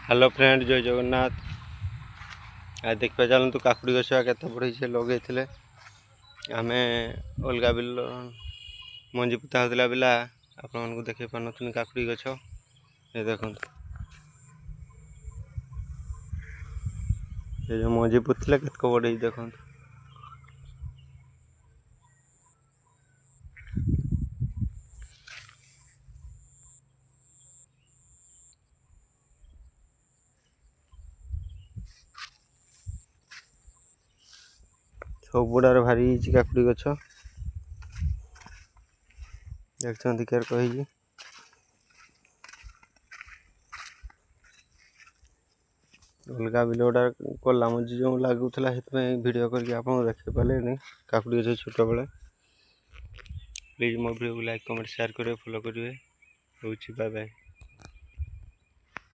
Hello friend, जय जगन्नाथ। आज देखा चलतु काकुड़ी गछ केते बढ़ई से लगे आम अलग बिल मंजी पुता होता बिला आपको देखे पार नी काकुड़ी गछ ये देखो ये जो मंजी पुतले केतक बढ़ई देखो सब बुढ़ार भारी काकुड़ी गछ देखते केर कही अलग बिल गुड़ा कला मजी जो लगुला भिडियो करके आप देखे पारे काकुड़ी गछ छोट बेले प्लीज मो वीडियो को लाइक कमेंट शेयर करेंगे फॉलो करेंगे। Bye bye.